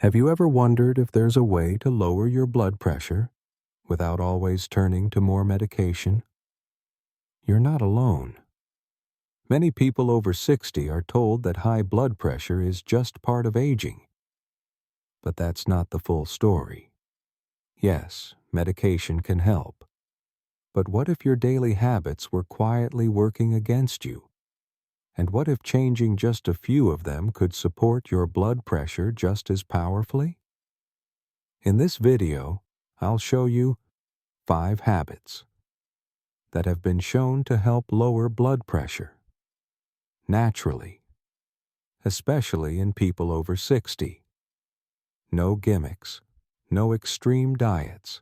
Have you ever wondered if there's a way to lower your blood pressure without always turning to more medication? You're not alone. Many people over 60 are told that high blood pressure is just part of aging. But that's not the full story. Yes, medication can help. But what if your daily habits were quietly working against you? And what if changing just a few of them could support your blood pressure just as powerfully? In this video, I'll show you 5 habits that have been shown to help lower blood pressure naturally, especially in people over 60. No gimmicks, no extreme diets,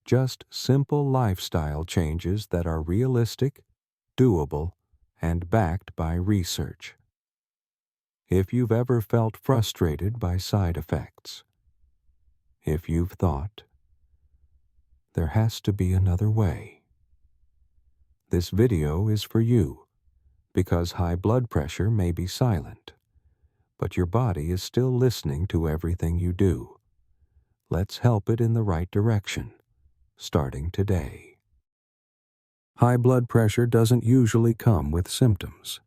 just simple lifestyle changes that are realistic, doable, and backed by research. If you've ever felt frustrated by side effects, if you've thought, there has to be another way, this video is for you, because high blood pressure may be silent, but your body is still listening to everything you do. Let's help it in the right direction, starting today. High blood pressure doesn't usually come with symptoms.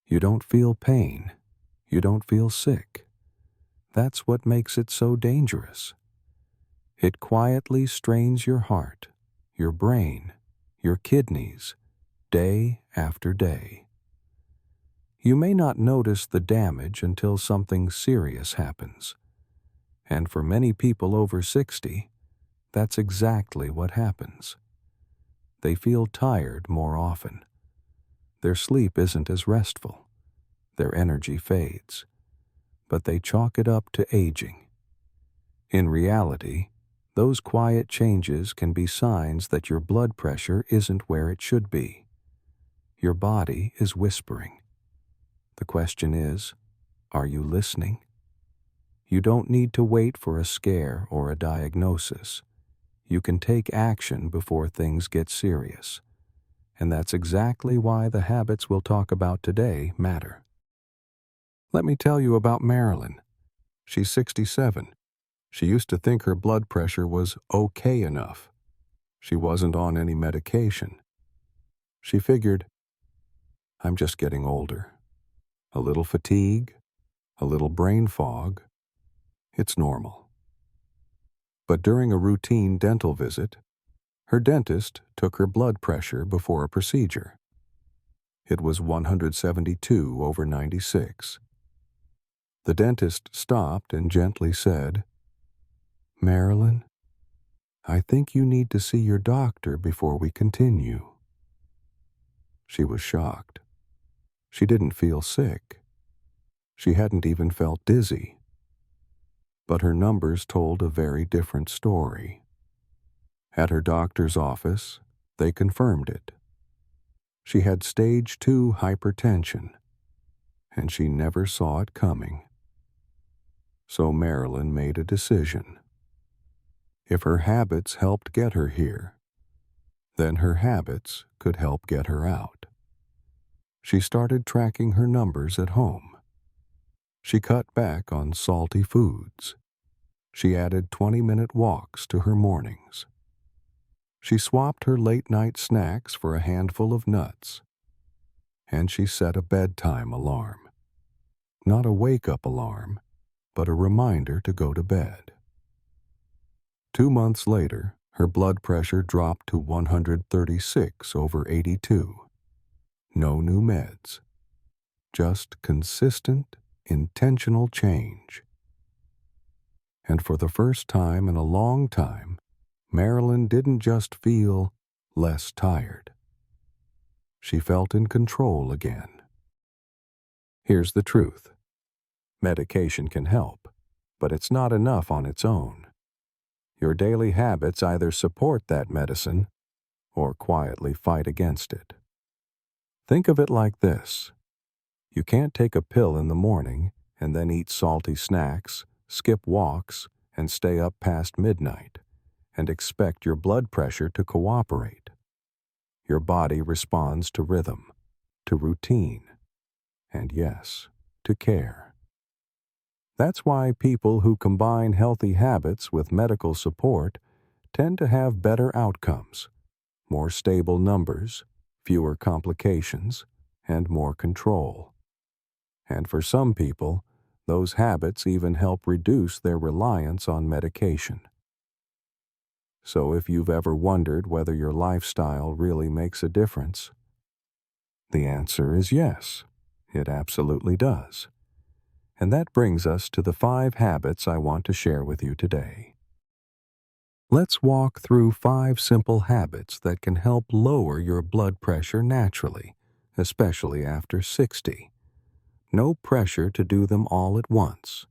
You don't feel pain. You don't feel sick. That's what makes it so dangerous. It quietly strains your heart, your brain, your kidneys, day after day. You may not notice the damage until something serious happens. And for many people over 60, that's exactly what happens. They feel tired more often. Their sleep isn't as restful. Their energy fades. But they chalk it up to aging. In reality, those quiet changes can be signs that your blood pressure isn't where it should be. Your body is whispering. The question is, are you listening? You don't need to wait for a scare or a diagnosis. You can take action before things get serious. And that's exactly why the habits we'll talk about today matter. Let me tell you about Marilyn. She's 67. She used to think her blood pressure was okay enough. She wasn't on any medication. She figured, I'm just getting older. A little fatigue, a little brain fog. It's normal. But during a routine dental visit, her dentist took her blood pressure before a procedure. It was 172/96. The dentist stopped and gently said, Marilyn, I think you need to see your doctor before we continue. She was shocked. She didn't feel sick. She hadn't even felt dizzy. But her numbers told a very different story. At her doctor's office, they confirmed it. She had stage 2 hypertension, and she never saw it coming. So Marilyn made a decision. If her habits helped get her here, then her habits could help get her out. She started tracking her numbers at home. She cut back on salty foods. She added 20-minute walks to her mornings. She swapped her late-night snacks for a handful of nuts. And she set a bedtime alarm. Not a wake-up alarm, but a reminder to go to bed. 2 months later, her blood pressure dropped to 136/82. No new meds. Just consistent, intentional change. And for the first time in a long time, Marilyn didn't just feel less tired. She felt in control again. Here's the truth. Medication can help, but it's not enough on its own. Your daily habits either support that medicine or quietly fight against it. Think of it like this. You can't take a pill in the morning and then eat salty snacks, skip walks, and stay up past midnight, and expect your blood pressure to cooperate. Your body responds to rhythm, to routine, and yes, to care. That's why people who combine healthy habits with medical support tend to have better outcomes, more stable numbers, fewer complications, and more control. And for some people, those habits even help reduce their reliance on medication. So if you've ever wondered whether your lifestyle really makes a difference, the answer is yes, it absolutely does. And that brings us to the 5 habits I want to share with you today. Let's walk through 5 simple habits that can help lower your blood pressure naturally, especially after 60. No pressure to do them all at once.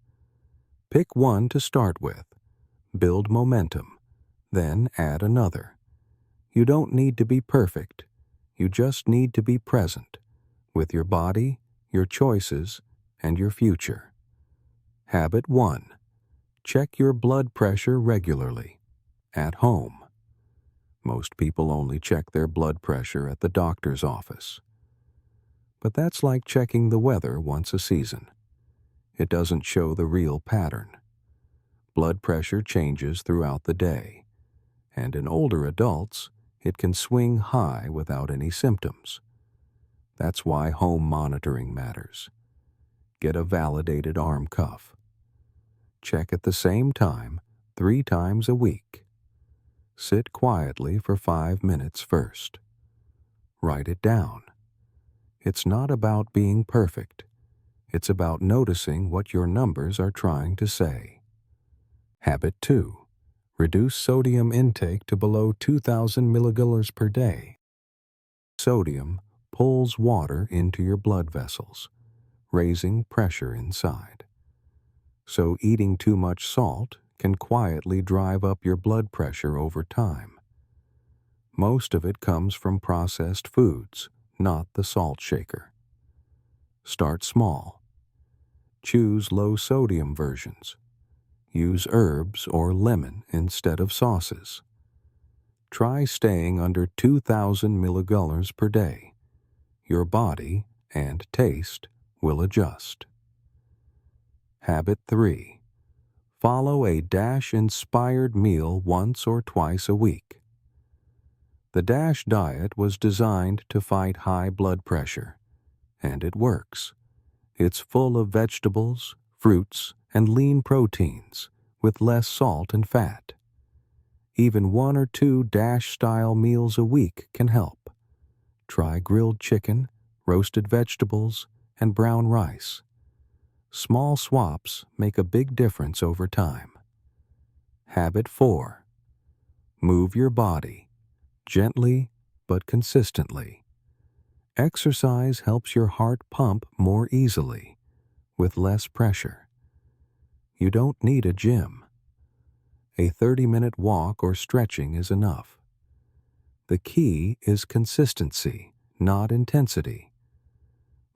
Pick one to start with. Build momentum. Then add another. You don't need to be perfect. You just need to be present with your body, your choices, and your future. Habit 1. Check your blood pressure regularly. At home. Most people only check their blood pressure at the doctor's office. But that's like checking the weather once a season. It doesn't show the real pattern. Blood pressure changes throughout the day, and in older adults, it can swing high without any symptoms. That's why home monitoring matters. Get a validated arm cuff. Check at the same time 3 times a week. Sit quietly for 5 minutes first. Write it down. It's not about being perfect. It's about noticing what your numbers are trying to say. Habit 2. Reduce sodium intake to below 2,000 milligallons per day. Sodium pulls water into your blood vessels, raising pressure inside. So eating too much salt can quietly drive up your blood pressure over time. Most of it comes from processed foods, not the salt shaker. Start small. Choose low-sodium versions. Use herbs or lemon instead of sauces. Try staying under 2,000 milligallons per day. Your body and taste will adjust. Habit 3. Follow a DASH-inspired meal once or twice a week. The DASH diet was designed to fight high blood pressure, and it works. It's full of vegetables, fruits, and lean proteins, with less salt and fat. Even 1 or 2 DASH-style meals a week can help. Try grilled chicken, roasted vegetables, and brown rice. Small swaps make a big difference over time. Habit 4. Move your body, gently but consistently. Exercise helps your heart pump more easily, with less pressure. You don't need a gym. A 30-minute walk or stretching is enough. The key is consistency, not intensity.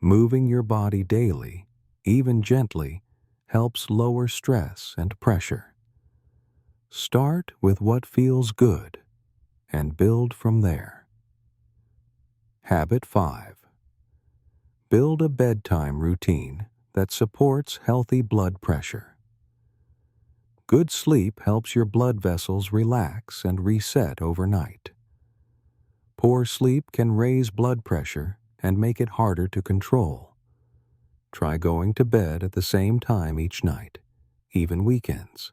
Moving your body daily, even gently, helps lower stress and pressure. Start with what feels good and build from there. Habit 5. Build a bedtime routine that supports healthy blood pressure. Good sleep helps your blood vessels relax and reset overnight. Poor sleep can raise blood pressure and make it harder to control. Try going to bed at the same time each night, even weekends.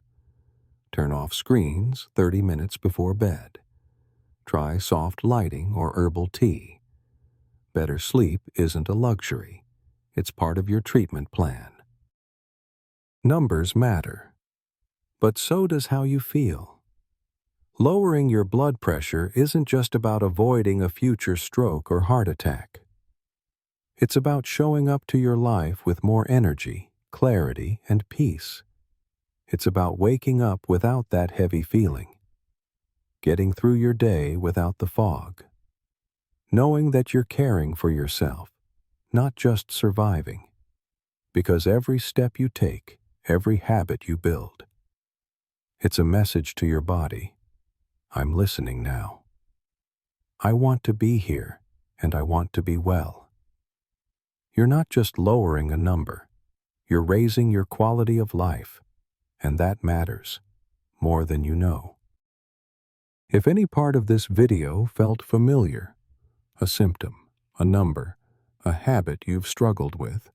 Turn off screens 30 minutes before bed. Try soft lighting or herbal tea. Better sleep isn't a luxury. It's part of your treatment plan. Numbers matter, but so does how you feel. Lowering your blood pressure isn't just about avoiding a future stroke or heart attack. It's about showing up to your life with more energy, clarity, and peace. It's about waking up without that heavy feeling, getting through your day without the fog, knowing that you're caring for yourself, not just surviving, because every step you take, every habit you build, it's a message to your body. I'm listening now. I want to be here, and I want to be well. You're not just lowering a number. You're raising your quality of life, and that matters more than you know. If any part of this video felt familiar, a symptom, a number, a habit you've struggled with,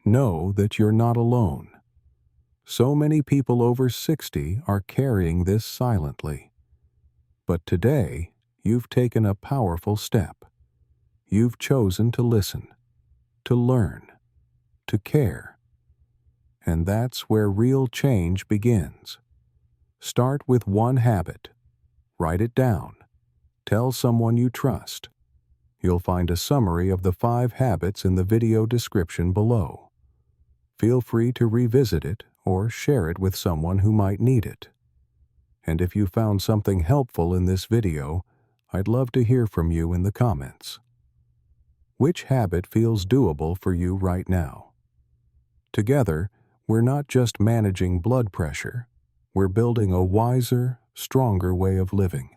know that you're not alone. So many people over 60 are carrying this silently. But today, you've taken a powerful step. You've chosen to listen, to learn, to care. And that's where real change begins. Start with one habit. Write it down. Tell someone you trust. You'll find a summary of the 5 habits in the video description below. Feel free to revisit it or share it with someone who might need it. And if you found something helpful in this video, I'd love to hear from you in the comments. Which habit feels doable for you right now? Together, we're not just managing blood pressure, we're building a wiser, stronger way of living.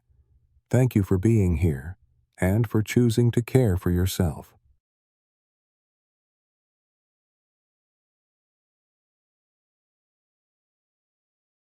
Thank you for being here and for choosing to care for yourself.